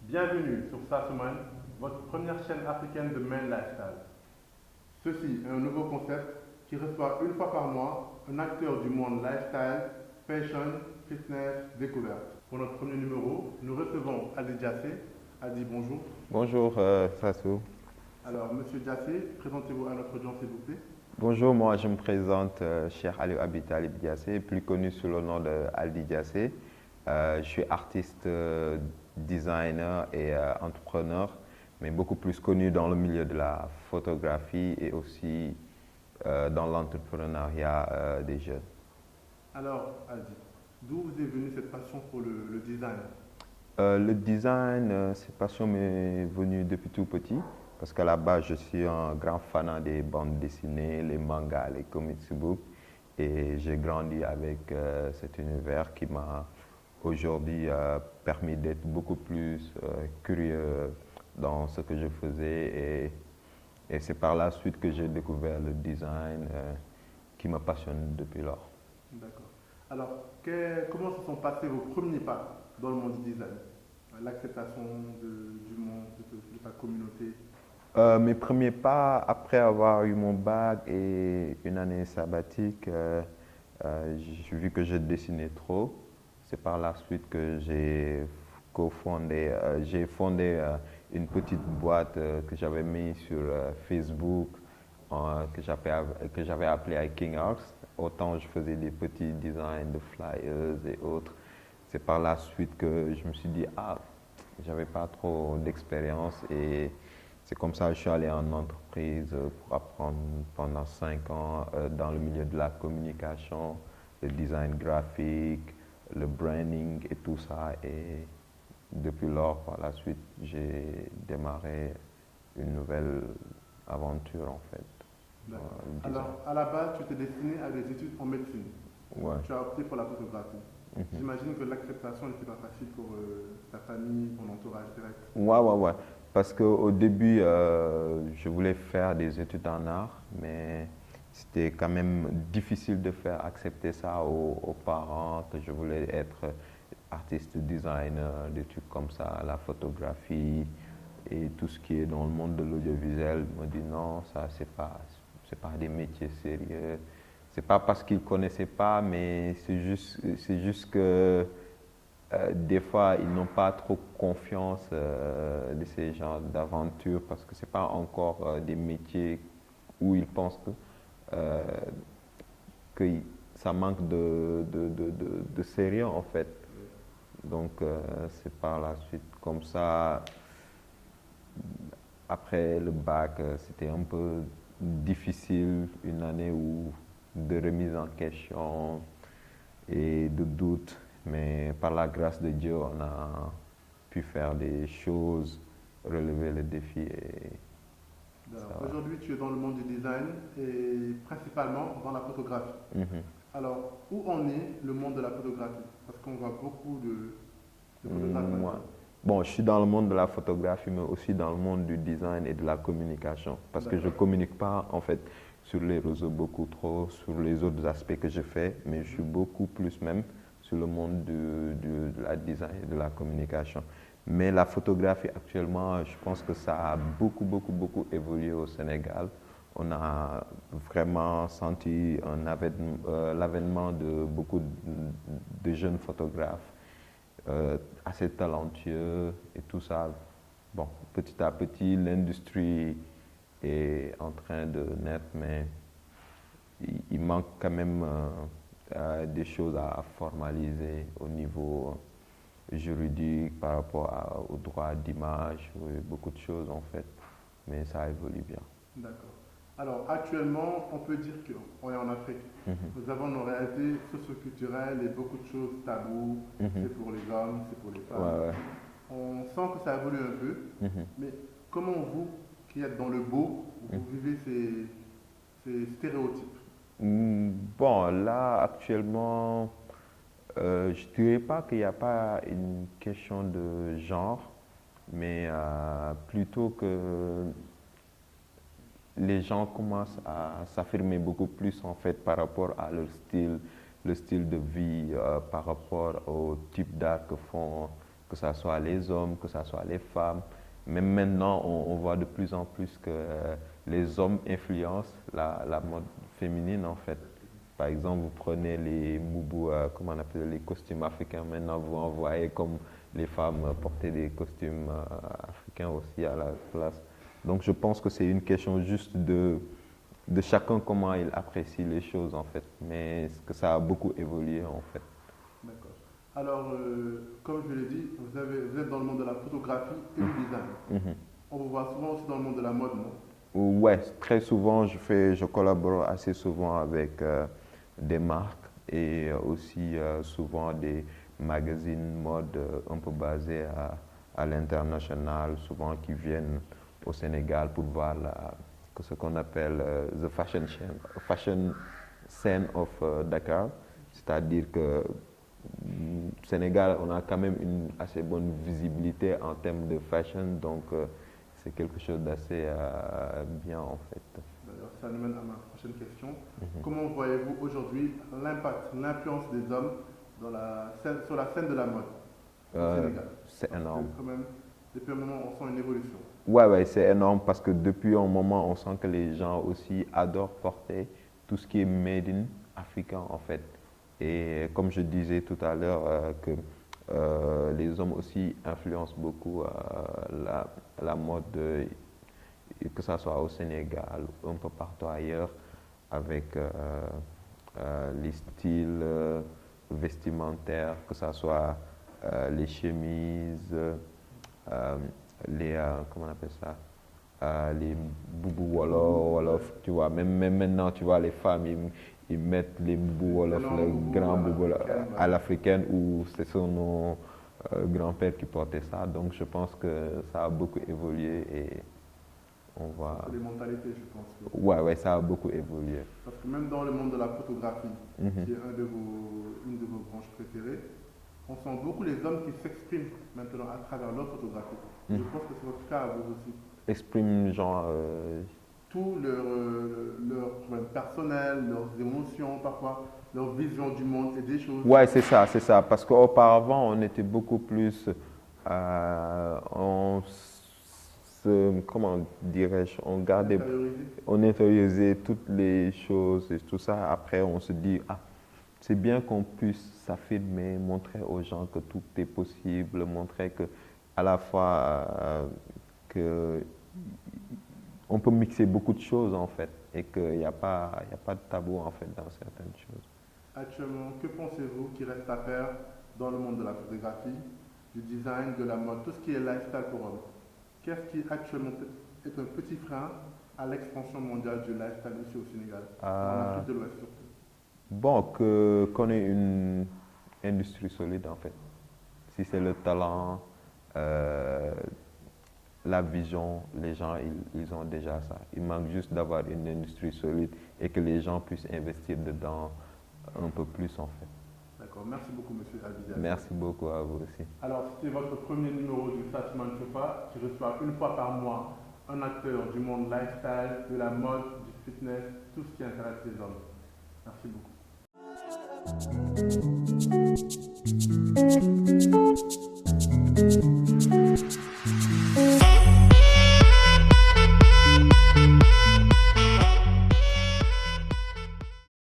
Bienvenue sur Sasuman, votre première chaîne africaine de main lifestyle. Ceci est un nouveau concept qui reçoit une fois par mois un acteur du monde lifestyle, fashion, fitness, découverte. Pour notre premier numéro, nous recevons Adi Diassé. Adi, bonjour. Bonjour Sassou. Alors, Monsieur Diassé, présentez-vous à notre audience s'il vous plaît. Bonjour, moi je me présente Cheikh Aliou Abi Talib Diassé, plus connu sous le nom de Aldi Diassé. Je suis artiste, designer et entrepreneur, mais beaucoup plus connu dans le milieu de la photographie et aussi dans l'entrepreneuriat des jeunes. Alors, Adi, d'où vous est venue cette passion pour le design? Le design, cette passion m'est venue depuis tout petit, parce qu'à la base, je suis un grand fanat des bandes dessinées, les mangas, les comic books, et j'ai grandi avec cet univers qui m'a aujourd'hui permis d'être beaucoup plus curieux dans ce que je faisais, et c'est par la suite que j'ai découvert le design qui me passionne depuis lors. D'accord. Alors, comment se sont passés vos premiers pas dans le monde du design? L'acceptation du monde, de ta communauté? Mes premiers pas, après avoir eu mon bac et une année sabbatique, j'ai vu que je dessinais trop. C'est par la suite que j'ai fondé une petite boîte que j'avais mise sur Facebook, que j'avais appelée King Arts. Autant je faisais des petits designs de flyers et autres. C'est par la suite que je me suis dit, j'avais pas trop d'expérience, et c'est comme ça que je suis allé en entreprise pour apprendre pendant 5 ans dans le milieu de la communication, le design graphique, le branding et tout ça. Et depuis lors, par la suite, j'ai démarré une nouvelle aventure en fait. Alors, à la base, tu t'es destiné à des études en médecine. Ouais. Tu as opté pour la photographie. J'imagine que l'acceptation n'était pas facile pour ta famille, ton entourage direct. Ouais. Parce qu'au début, je voulais faire des études en art, mais c'était quand même difficile de faire accepter ça aux parents, que je voulais être artiste, designer, des trucs comme ça, la photographie et tout ce qui est dans le monde de l'audiovisuel. Ils m'ont dit non, ça c'est pas des métiers sérieux. C'est pas parce qu'ils ne connaissaient pas, mais c'est juste que des fois, ils n'ont pas trop confiance de ces genres d'aventures, parce que ce n'est pas encore des métiers où ils pensent que ça manque de sérieux en fait. Donc c'est par la suite comme ça. Après le bac, c'était un peu difficile, une année de remise en question et de doute. Mais par la grâce de Dieu, on a pu faire des choses, relever le défi. Aujourd'hui, tu es dans le monde du design et principalement dans la photographie. Alors, où en est le monde de la photographie? Parce qu'on voit beaucoup de photographes. Bon, je suis dans le monde de la photographie, mais aussi dans le monde du design et de la communication. Parce que je ne communique pas, en fait, sur les réseaux beaucoup trop, sur les autres aspects que je fais, mais je suis beaucoup plus même sur le monde de la design et de la communication. Mais la photographie actuellement, je pense que ça a beaucoup évolué au Sénégal. On a vraiment senti l'avènement de beaucoup de jeunes photographes assez talentueux et tout ça. Bon, petit à petit, l'industrie est en train de naître, mais il manque quand même des choses à formaliser au niveau juridique par rapport au droit d'image, beaucoup de choses en fait, mais ça évolue bien. D'accord. Alors, actuellement, on peut dire qu'on est en Afrique. Mhm, Nous avons nos réalités socioculturelles et beaucoup de choses taboues. mhm. C'est pour les hommes, c'est pour les femmes. Ouais, ouais. On sent que ça évolue un peu. Mhm. Mais comment vous, qui êtes dans le beau, Mhm. vous vivez ces stéréotypes? Bon, là, actuellement, je dirais pas qu'il n'y a pas une question de genre, mais plutôt que les gens commencent à s'affirmer beaucoup plus en fait par rapport à leur style, le style de vie, par rapport au type d'art que font, que ce soit les hommes, que ce soit les femmes. Même maintenant, on voit de plus en plus que les hommes influencent la mode féminine en fait. Par exemple, vous prenez les moubous, comment on appelle les costumes africains, maintenant vous en voyez comme les femmes porter des costumes africains aussi à la place. Donc je pense que c'est une question juste de chacun comment il apprécie les choses en fait. Mais que ça a beaucoup évolué en fait. D'accord. Alors, comme je l'ai dit, vous êtes dans le monde de la photographie et du design. Mhm. On vous voit souvent aussi dans le monde de la mode, non? Ouais, très souvent je collabore assez souvent avec des marques et aussi souvent des magazines mode un peu basés à l'international, souvent qui viennent au Sénégal pour voir ce qu'on appelle the fashion scene of Dakar. C'est-à-dire que Sénégal, on a quand même une assez bonne visibilité en termes de fashion, donc c'est quelque chose d'assez bien en fait. D'ailleurs, ça nous mène à ma prochaine question. Mhm. Comment voyez-vous aujourd'hui l'impact, l'influence des hommes sur la scène de la mode au Sénégal? C'est Parce énorme. que quand même, depuis un moment, on sent une évolution. Ouais, ouais, c'est énorme parce que depuis un moment, on sent que les gens aussi adorent porter tout ce qui est made in africain en fait. Et comme je disais tout à l'heure, que les hommes aussi influencent beaucoup la mode, que ce soit au Sénégal ou un peu partout ailleurs, avec les styles vestimentaires, que ce soit les chemises, comment on appelle ça? Les boubous wolof, tu vois. Même maintenant, tu vois, les femmes, ils mettent les boubous wolof, Énorme le boubou grand à boubou l'africaine, à ouais. l'africaine, ou ce sont nos grands-pères qui portaient ça. Donc, je pense que ça a beaucoup évolué et on va. C'est les mentalités, je pense. Ouais, ouais, ça a beaucoup évolué. Parce que même dans le monde de la photographie, Mhm. qui est une de vos branches préférées, on sent beaucoup les hommes qui s'expriment maintenant à travers leur photographie. Je Mhm. pense que c'est votre cas à vous aussi. Exprime genre. Tous leurs problèmes personnels, leurs émotions parfois, leur vision du monde et des choses. Ouais, c'est ça. Parce qu'auparavant, on était beaucoup plus. Comment dirais-je, on gardait, Intériorisé. on intériorisait toutes les choses et tout ça. Après, on se dit, ah, c'est bien qu'on puisse s'affirmer, montrer aux gens que tout est possible, montrer que à la fois que on peut mixer beaucoup de choses en fait et qu'il n'y a pas de tabou en fait dans certaines choses. Actuellement, que pensez-vous qu'il reste à faire dans le monde de la photographie, du design, de la mode, tout ce qui est lifestyle pour hommes? Qu'est-ce qui actuellement est un petit frein à l'expansion mondiale du lifestyle ici au Sénégal, en Euh, Afrique de l'Ouest surtout? bon, qu'on ait une industrie solide en fait. Si c'est le talent, euh, la vision, les gens, ils ont déjà ça. Il manque juste d'avoir une industrie solide et que les gens puissent investir dedans un peu plus en fait. D'accord, merci beaucoup Monsieur Albidia. Merci beaucoup à vous aussi. Alors, c'était votre premier numéro du Satchman Chopa qui reçoit une fois par mois un acteur du monde lifestyle, de la mode, du fitness, tout ce qui intéresse les hommes. Merci beaucoup.